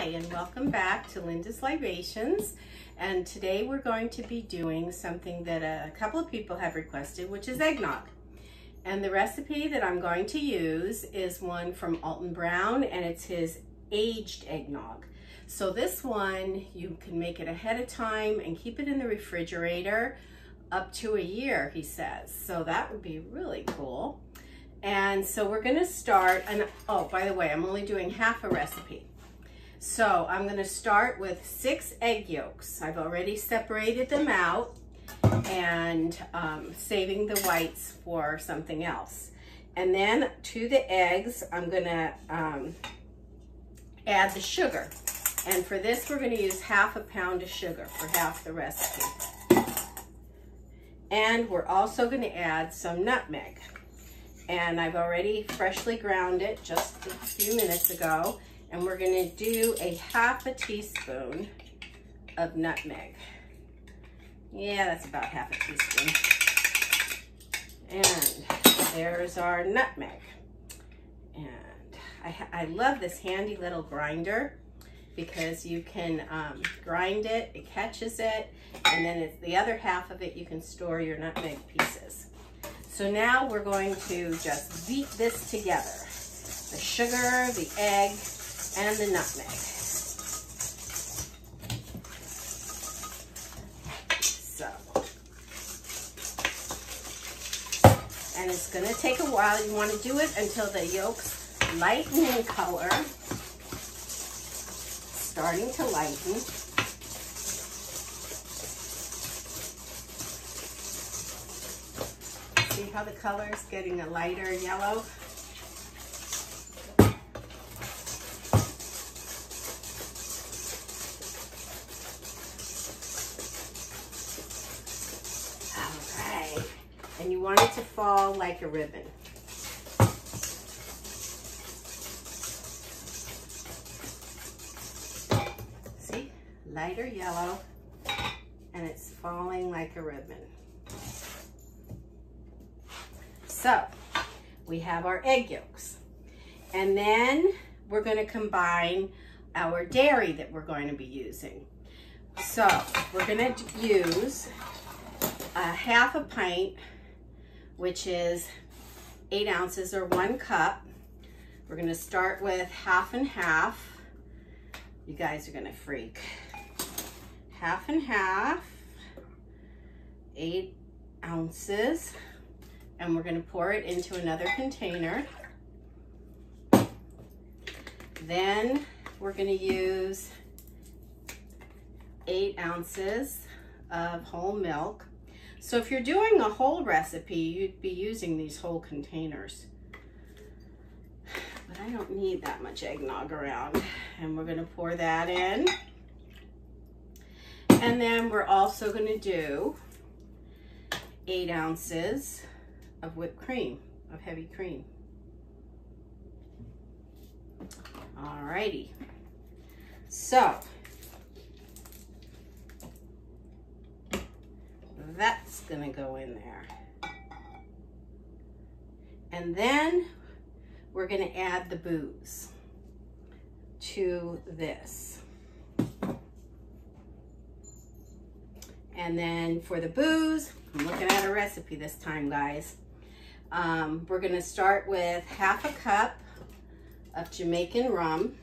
Hi, and welcome back to Linda's Libations. And today we're going to be doing something that a couple of people have requested, which is eggnog. And the recipe that I'm going to use is one from Alton Brown, and it's his aged eggnog. So this one, you can make it ahead of time and keep it in the refrigerator up to a year, he says. So that would be really cool. And so we're gonna start, and oh, by the way, I'm only doing half a recipe. So I'm gonna start with 6 egg yolks. I've already separated them out and saving the whites for something else. And then to the eggs, I'm gonna add the sugar. And for this, we're gonna use half a pound of sugar for half the recipe. And we're also gonna add some nutmeg. And I've already freshly ground it just a few minutes ago. And we're gonna do a half a teaspoon of nutmeg. Yeah, that's about half a teaspoon. And there's our nutmeg. And I love this handy little grinder because you can grind it, it catches it, and then the other half of it you can store your nutmeg pieces. So now we're going to just beat this together. The sugar, the egg, and the nutmeg. So, and it's gonna take a while. You wanna do it until the yolks lighten in color, starting to lighten. See how the color is getting a lighter yellow? And you want it to fall like a ribbon. See, lighter yellow, and it's falling like a ribbon. So, we have our egg yolks. And then we're gonna combine our dairy that we're going to be using. So, we're gonna use a half a pint, which is 8 ounces or 1 cup. We're gonna start with half and half. You guys are gonna freak. Half and half, 8 ounces, and we're gonna pour it into another container. Then we're gonna use 8 ounces of whole milk. So if you're doing a whole recipe, you'd be using these whole containers. But I don't need that much eggnog around. And we're gonna pour that in. And then we're also gonna do 8 ounces of whipped cream, of heavy cream. Alrighty. So, that's gonna go in there. And then we're gonna add the booze to this. And then for the booze, I'm looking at a recipe this time, guys. We're gonna start with half a cup of Jamaican rum.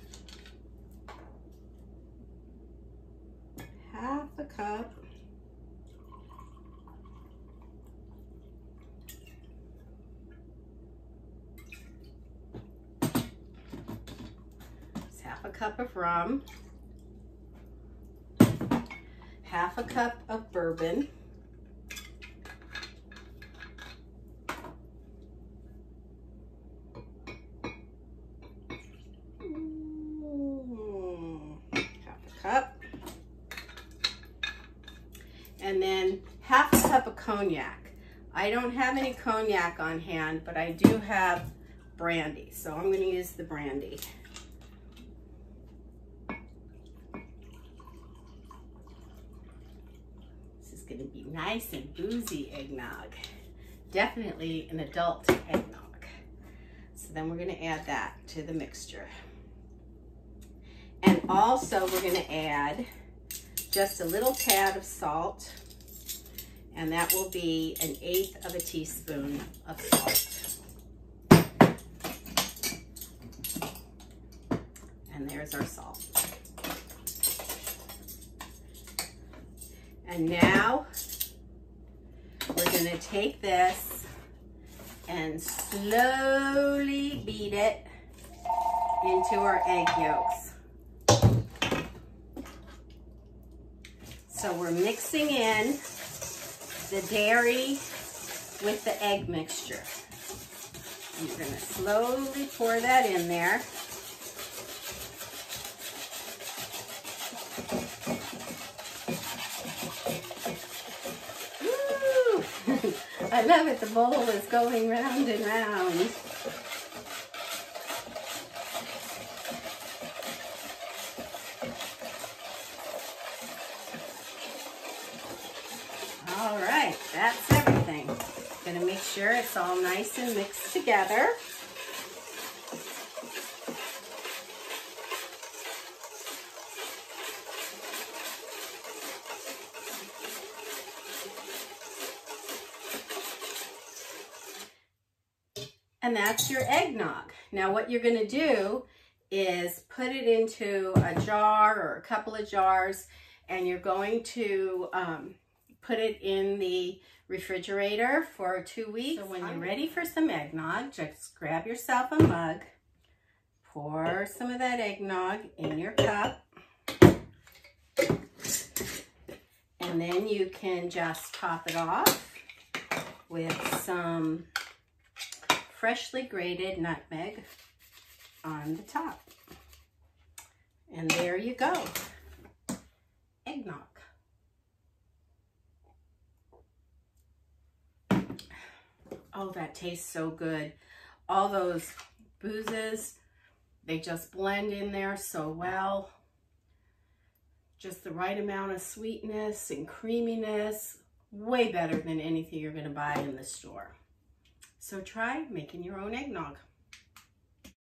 Half a cup. Half a cup of rum, half a cup of bourbon, half a cup, and then half a cup of cognac. I don't have any cognac on hand, but I do have brandy, so I'm going to use the brandy. Gonna be nice and boozy eggnog. Definitely an adult eggnog. So then we're gonna add that to the mixture. And Also, we're going to add just a little tad of salt, and that will be 1/8 of a teaspoon of salt. And there's our salt. And now we're going to take this and slowly beat it into our egg yolks. So we're mixing in the dairy with the egg mixture. And you're going to slowly pour that in there. Woo! I love it. The bowl is going round and round. All right, that's everything. Gonna make sure it's all nice and mixed together. And that's your eggnog. Now what you're gonna do is put it into a jar or a couple of jars, and you're going to put it in the refrigerator for 2 weeks. So when you're ready for some eggnog, just grab yourself a mug, pour some of that eggnog in your cup, and then you can just top it off with some freshly grated nutmeg on the top. And there you go, eggnog. Oh, that tastes so good. All those boozes, they just blend in there so well. Just the right amount of sweetness and creaminess. Way better than anything you're going to buy in the store. So try making your own eggnog.